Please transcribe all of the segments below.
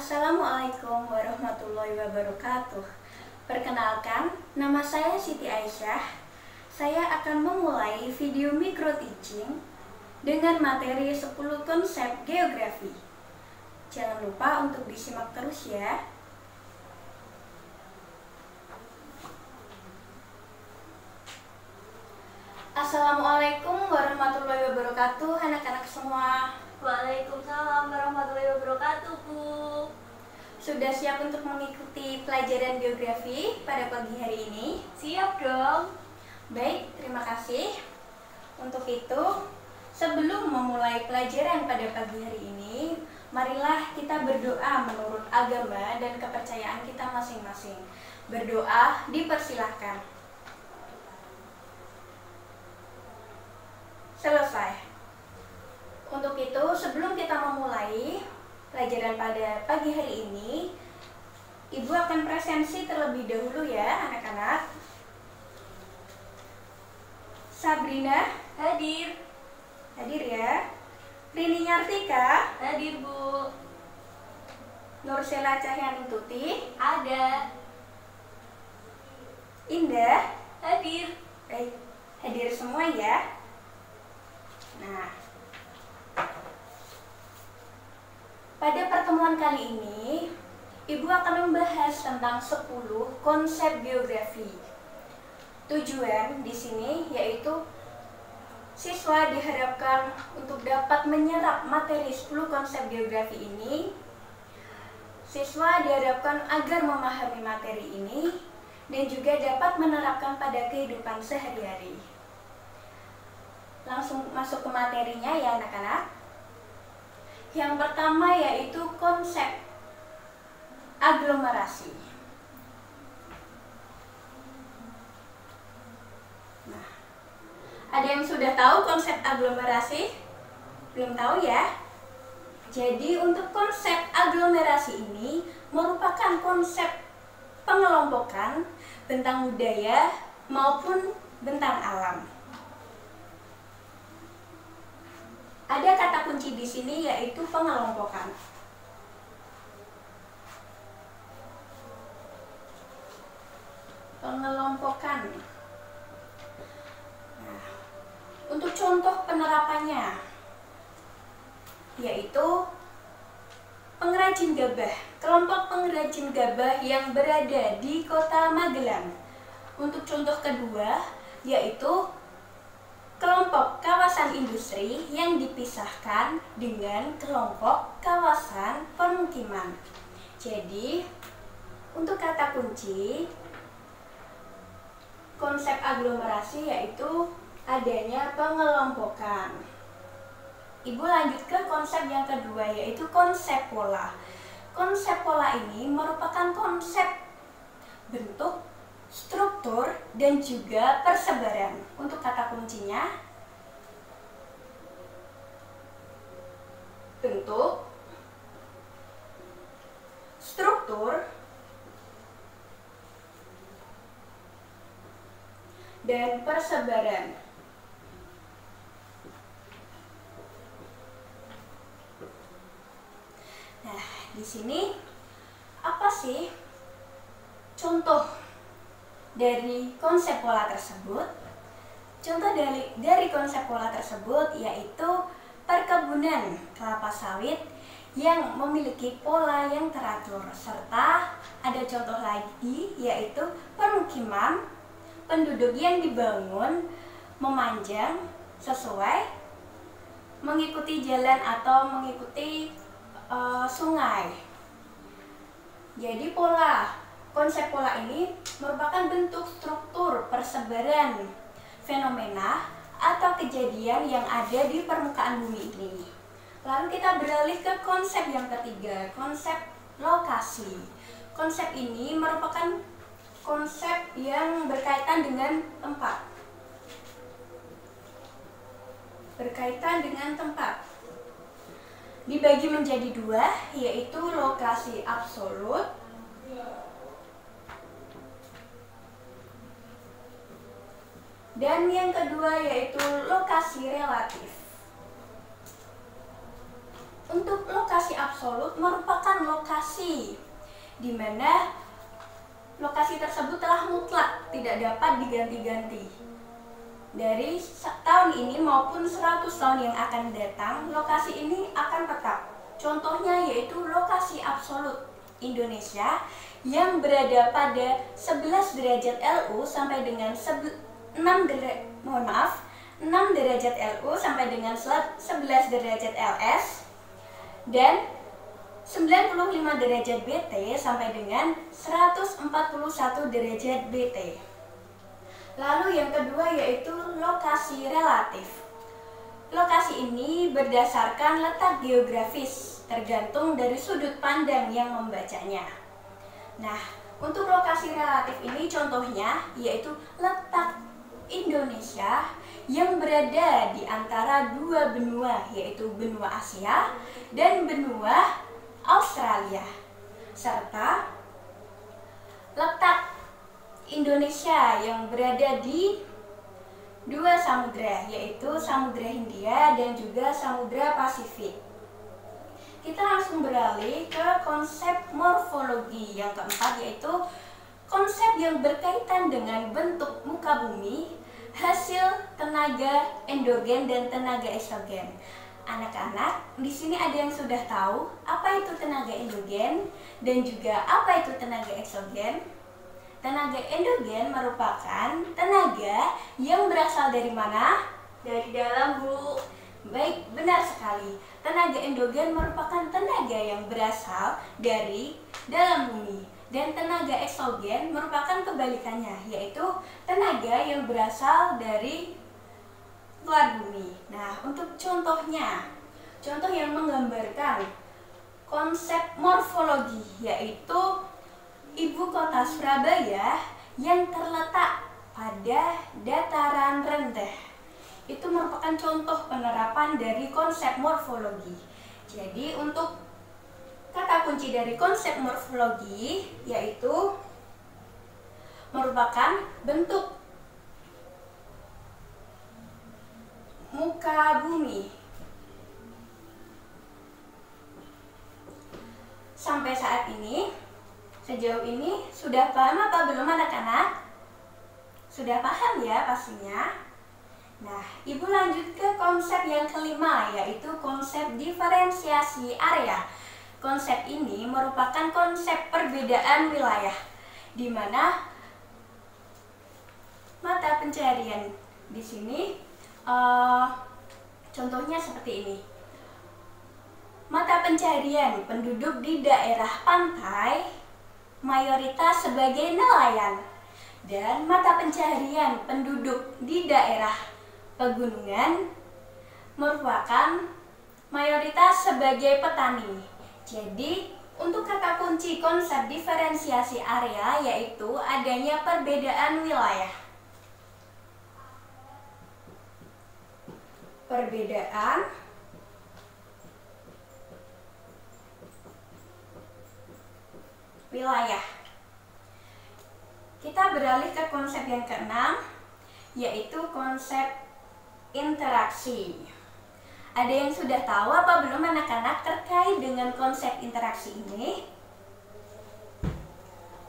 Assalamualaikum warahmatullahi wabarakatuh. Perkenalkan, nama saya Siti Aisyah. Saya akan memulai video micro teaching dengan materi 10 konsep geografi. Jangan lupa untuk disimak terus ya. Assalamualaikum warahmatullahi wabarakatuh, anak-anak semua. Waalaikumsalam warahmatullahi wabarakatuh, Bu. Sudah siap untuk mengikuti pelajaran geografi pada pagi hari ini? Siap dong. Baik, terima kasih. Untuk itu, sebelum memulai pelajaran pada pagi hari ini, marilah kita berdoa menurut agama dan kepercayaan kita masing-masing. Berdoa dipersilahkan. Selesai. Untuk itu, sebelum kita memulai pelajaran pada pagi hari ini, Ibu akan presensi terlebih dahulu ya, anak-anak. Sabrina Hadir. hadir ya. Rini Nyartika, Hadir, Bu. Nursela Cahyaningsi, Ada. Indah, Hadir. baik, hadir semua ya. Nah, pada pertemuan kali ini, Ibu akan membahas tentang 10 konsep geografi. Tujuan di sini yaitu siswa diharapkan untuk dapat menyerap materi 10 konsep geografi ini. Siswa diharapkan agar memahami materi ini dan juga dapat menerapkan pada kehidupan sehari-hari. Langsung masuk ke materinya ya anak-anak. Yang pertama yaitu konsep aglomerasi. Nah, ada yang sudah tahu konsep aglomerasi? Belum tahu ya? Jadi untuk konsep aglomerasi ini merupakan konsep pengelompokan bentang budaya maupun bentang alam. Ada kata kunci di sini yaitu pengelompokan. Pengelompokan. Nah, untuk contoh penerapannya yaitu pengrajin gabah, kelompok pengrajin gabah yang berada di Kota Magelang. Untuk contoh kedua yaitu kelompok kawasan industri yang dipisahkan dengan kelompok kawasan permukiman. Jadi, untuk kata kunci konsep aglomerasi yaitu adanya pengelompokan. Ibu lanjut ke konsep yang kedua yaitu konsep pola. Konsep pola ini merupakan konsep bentuk, struktur, dan juga persebaran. Untuk kata kuncinya bentuk, struktur, dan persebaran. Nah, di sini apa sih contoh dari konsep pola tersebut? Contoh dari konsep pola tersebut yaitu perkebunan kelapa sawit yang memiliki pola yang teratur, serta ada contoh lagi yaitu permukiman penduduk yang dibangun memanjang sesuai mengikuti jalan atau mengikuti sungai. Jadi konsep pola ini merupakan bentuk struktur persebaran fenomena atau kejadian yang ada di permukaan bumi ini. Lalu kita beralih ke konsep yang ketiga, konsep lokasi. Konsep ini merupakan konsep yang berkaitan dengan tempat. Berkaitan dengan tempat. Dibagi menjadi dua, yaitu lokasi absolut dan yang kedua yaitu lokasi relatif. Untuk lokasi absolut merupakan lokasi di mana lokasi tersebut telah mutlak tidak dapat diganti-ganti. Dari tahun ini maupun 100 tahun yang akan datang, lokasi ini akan tetap. Contohnya yaitu lokasi absolut Indonesia yang berada pada 11 derajat LU sampai dengan 6 derajat LU sampai dengan 11 derajat LS dan 95 derajat BT sampai dengan 141 derajat BT. Lalu yang kedua yaitu lokasi relatif. Lokasi ini berdasarkan letak geografis, tergantung dari sudut pandang yang membacanya. Nah, untuk lokasi relatif ini contohnya yaitu letak Indonesia yang berada di antara dua benua, yaitu benua Asia dan benua Australia, serta letak Indonesia yang berada di dua samudra, yaitu Samudra Hindia dan juga Samudra Pasifik. Kita langsung beralih ke konsep morfologi yang keempat, yaitu konsep yang berkaitan dengan bentuk muka bumi, hasil tenaga endogen dan tenaga eksogen. Anak-anak, di sini ada yang sudah tahu apa itu tenaga endogen dan juga apa itu tenaga eksogen? Tenaga endogen merupakan tenaga yang berasal dari mana? Dari dalam, Bu. Baik, benar sekali. Tenaga endogen merupakan tenaga yang berasal dari dalam bumi. Dan tenaga eksogen merupakan kebalikannya, yaitu tenaga yang berasal dari luar bumi. Nah, untuk contohnya, contoh yang menggambarkan konsep morfologi, yaitu ibu kota Surabaya yang terletak pada dataran rendah. Itu merupakan contoh penerapan dari konsep morfologi. Jadi untuk kata kunci dari konsep morfologi yaitu merupakan bentuk muka bumi. Sampai saat ini, sejauh ini sudah paham apa belum anak-anak? Sudah paham ya pastinya? Nah, Ibu lanjut ke konsep yang kelima, yaitu konsep diferensiasi area. Konsep ini merupakan konsep perbedaan wilayah, di mana mata pencarian di sini contohnya seperti ini. Mata pencarian penduduk di daerah pantai mayoritas sebagai nelayan, dan mata pencarian penduduk di daerah pegunungan merupakan mayoritas sebagai petani. Jadi, untuk kata kunci konsep diferensiasi area yaitu adanya perbedaan wilayah. Perbedaan wilayah. Kita beralih ke konsep yang keenam, yaitu konsep interaksi. Ada yang sudah tahu apa belum anak-anak terkait dengan konsep interaksi ini?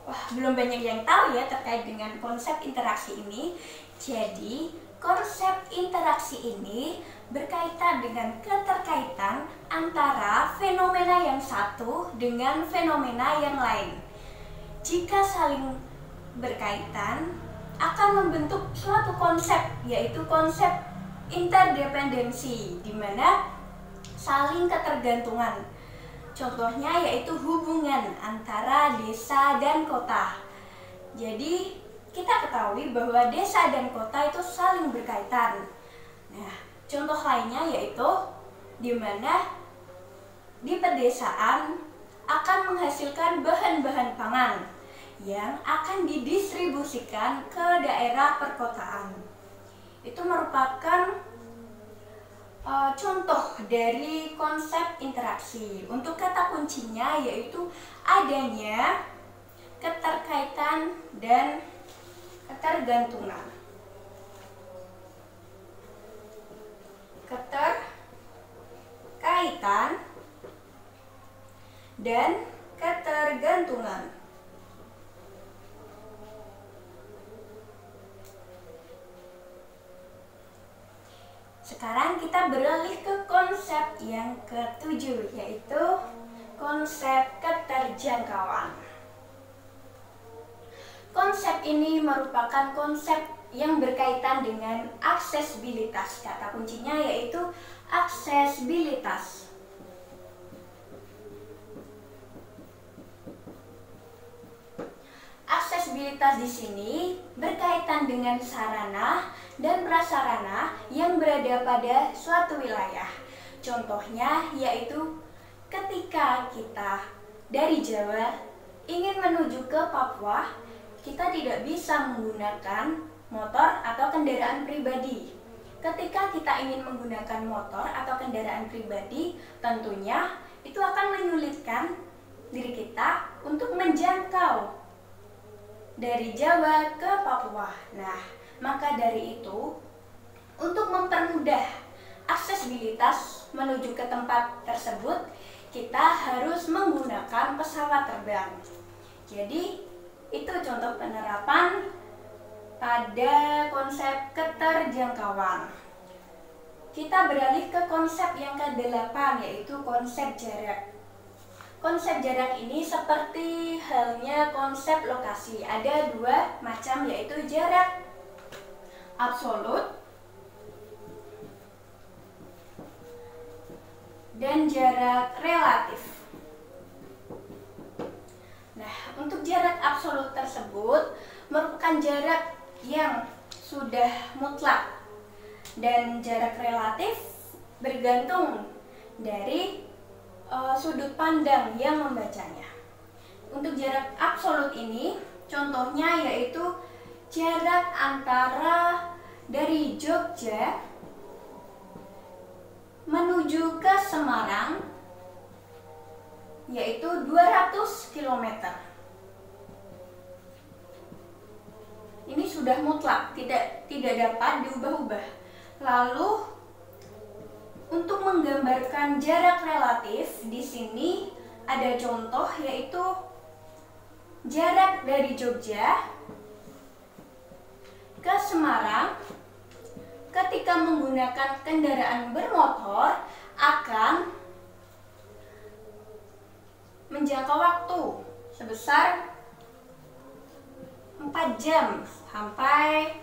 Wah, belum banyak yang tahu ya terkait dengan konsep interaksi ini. Jadi, konsep interaksi ini berkaitan dengan keterkaitan antara fenomena yang satu dengan fenomena yang lain. Jika saling berkaitan, akan membentuk suatu konsep, yaitu konsep interdependensi, di mana saling ketergantungan. Contohnya yaitu hubungan antara desa dan kota. Jadi kita ketahui bahwa desa dan kota itu saling berkaitan. Nah, contoh lainnya yaitu di mana di pedesaan akan menghasilkan bahan-bahan pangan yang akan didistribusikan ke daerah perkotaan. Itu merupakan contoh dari konsep interaksi. Untuk kata kuncinya yaitu adanya keterkaitan dan ketergantungan. Keterkaitan dan ketergantungan. Sekarang kita beralih ke konsep yang ketujuh, yaitu konsep keterjangkauan. Konsep ini merupakan konsep yang berkaitan dengan aksesibilitas. Kata kuncinya yaitu aksesibilitas. Aksesibilitas di sini berkaitan dengan sarana dan prasarana yang berada pada suatu wilayah. Contohnya yaitu ketika kita dari Jawa ingin menuju ke Papua, kita tidak bisa menggunakan motor atau kendaraan pribadi. Ketika kita ingin menggunakan motor atau kendaraan pribadi, tentunya itu akan menyulitkan diri kita untuk menjangkau dari Jawa ke Papua. Nah, maka dari itu, untuk mempermudah aksesibilitas menuju ke tempat tersebut, kita harus menggunakan pesawat terbang. Jadi, itu contoh penerapan pada konsep keterjangkauan. Kita beralih ke konsep yang ke-8, yaitu konsep jarak. Konsep jarak ini seperti halnya konsep lokasi. Ada dua macam, yaitu jarak absolut dan jarak relatif. Nah, untuk jarak absolut tersebut merupakan jarak yang sudah mutlak, dan jarak relatif bergantung dari sudut pandang yang membacanya. Untuk jarak absolut ini, contohnya yaitu jarak antara dari Jogja menuju ke Semarang, yaitu 200 km. Ini sudah mutlak, tidak dapat diubah-ubah. Lalu untuk menggambarkan jarak relatif, di sini ada contoh yaitu jarak dari Jogja ke Semarang ketika menggunakan kendaraan bermotor akan menjangkau waktu sebesar 4 jam sampai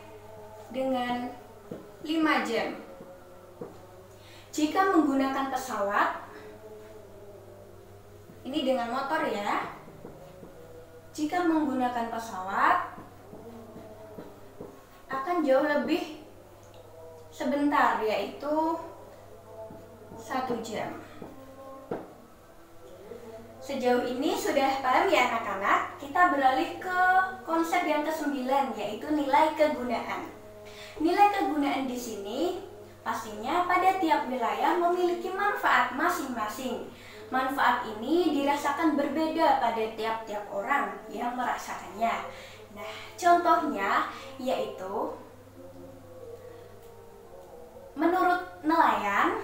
dengan 5 jam. Jika menggunakan pesawat, ini dengan motor ya. Jika menggunakan pesawat akan jauh lebih sebentar, yaitu 1 jam. Sejauh ini sudah paham ya anak-anak? Kita beralih ke konsep yang ke-9, yaitu nilai kegunaan. Nilai kegunaan di sini pastinya pada tiap wilayah memiliki manfaat masing-masing. Manfaat ini dirasakan berbeda pada tiap-tiap orang yang merasakannya. Nah, contohnya yaitu menurut nelayan,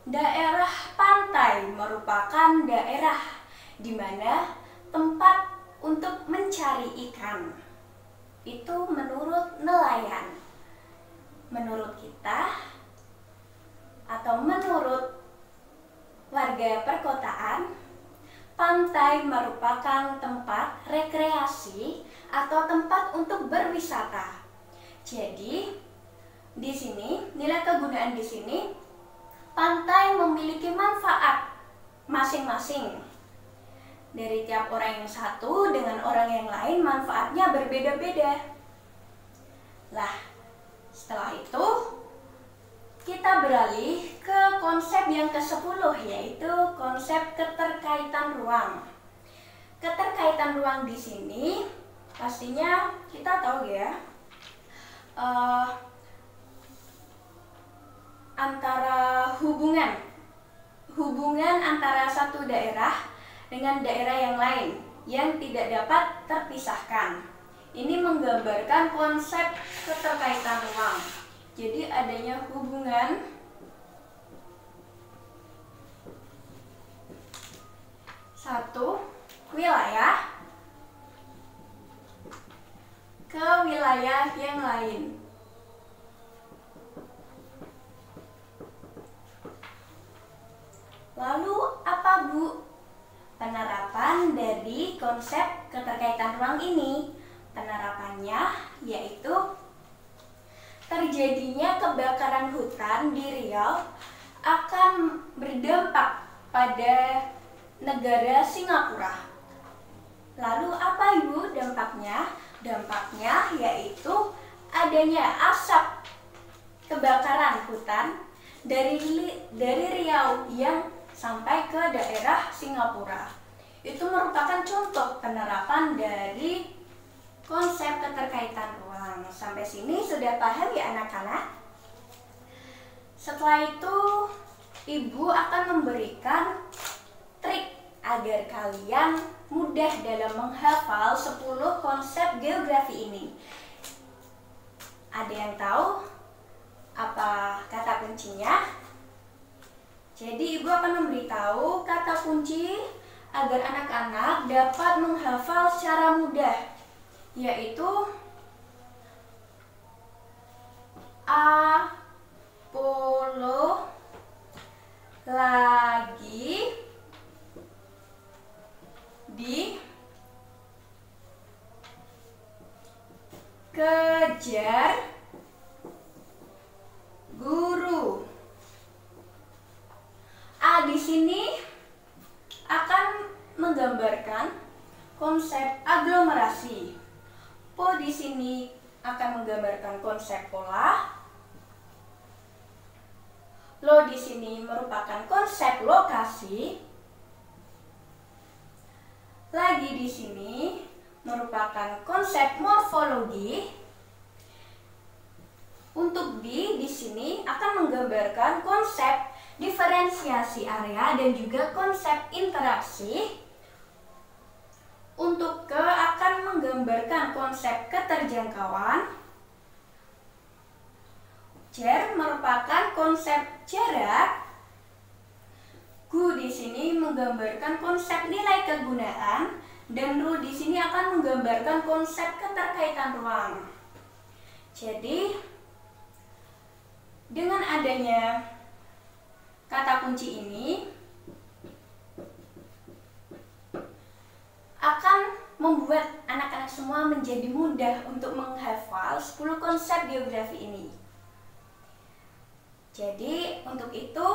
daerah pantai merupakan daerah di mana tempat untuk mencari ikan. Itu menurut nelayan. Menurut kita atau menurut warga perkotaan, pantai merupakan tempat rekreasi atau tempat untuk berwisata. Jadi, di sini nilai kegunaan di sini, pantai memiliki manfaat masing-masing. Dari tiap orang yang satu dengan orang yang lain manfaatnya berbeda-beda. Lah, setelah itu kita beralih ke konsep yang ke-10, yaitu konsep keterkaitan ruang. Keterkaitan ruang di sini pastinya kita tahu ya, antara hubungan antara satu daerah dengan daerah yang lain yang tidak dapat terpisahkan. Ini menggambarkan konsep keterkaitan ruang. Jadi adanya hubungan satu wilayah ke wilayah yang lain. Lalu apa, Bu, penerapan dari konsep keterkaitan ruang ini? Penerapannya yaitu terjadinya kebakaran hutan di Riau akan berdampak pada negara Singapura. Lalu apa, Ibu, dampaknya? Dampaknya yaitu adanya asap kebakaran hutan dari Riau yang sampai ke daerah Singapura. Itu merupakan contoh penerapan dari konsep keterkaitan ruang. Sampai sini sudah paham ya anak-anak? Setelah itu Ibu akan memberikan trik agar kalian mudah dalam menghafal 10 konsep geografi ini. Ada yang tahu apa kata kuncinya? Jadi Ibu akan memberitahu kata kunci agar anak-anak dapat menghafal secara mudah, yaitu Apollo lagi dikejar guru. A di sini akan menggambarkan konsep aglomerasi. Po di sini akan menggambarkan konsep pola. Lo di sini merupakan konsep lokasi. Lagi di sini merupakan konsep morfologi. Untuk di sini akan menggambarkan konsep diferensiasi area dan juga konsep interaksi. Untuk ke akan menggambarkan konsep keterjangkauan. Jar merupakan konsep jarak. Gu di sini menggambarkan konsep nilai kegunaan dan ru di sini akan menggambarkan konsep keterkaitan ruang. Jadi dengan adanya kata kunci ini akan membuat anak-anak semua menjadi mudah untuk menghafal 10 konsep geografi ini. Jadi untuk itu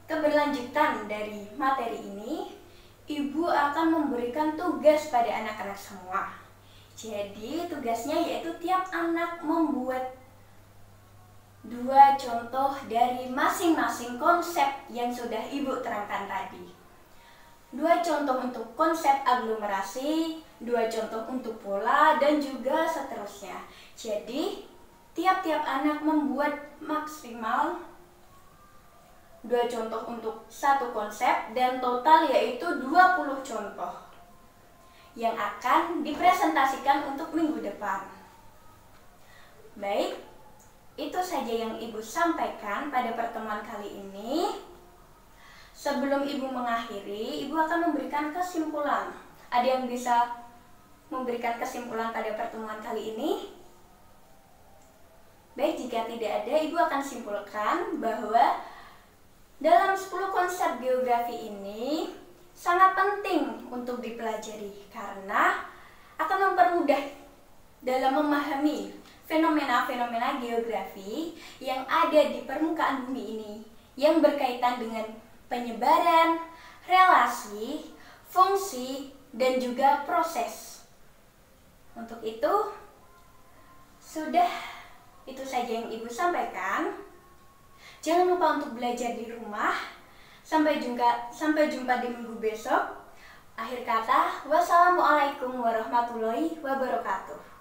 keberlanjutan dari materi ini, Ibu akan memberikan tugas pada anak-anak semua. Jadi tugasnya yaitu tiap anak membuat 2 contoh dari masing-masing konsep yang sudah Ibu terangkan tadi. 2 contoh untuk konsep aglomerasi, 2 contoh untuk pola, dan juga seterusnya. Jadi tiap-tiap anak membuat maksimal 2 contoh untuk 1 konsep dan total yaitu 20 contoh yang akan dipresentasikan untuk minggu depan. Baik, itu saja yang Ibu sampaikan pada pertemuan kali ini. Sebelum Ibu mengakhiri, Ibu akan memberikan kesimpulan. Ada yang bisa memberikan kesimpulan pada pertemuan kali ini? Baik, jika tidak ada, Ibu akan simpulkan bahwa dalam 10 konsep geografi ini sangat penting untuk dipelajari karena akan mempermudah dalam memahami fenomena-fenomena geografi yang ada di permukaan bumi ini yang berkaitan dengan penyebaran, relasi, fungsi, dan juga proses. Untuk itu, itu saja yang Ibu sampaikan. Jangan lupa untuk belajar di rumah. Sampai jumpa di minggu besok. Akhir kata, wassalamualaikum warahmatullahi wabarakatuh.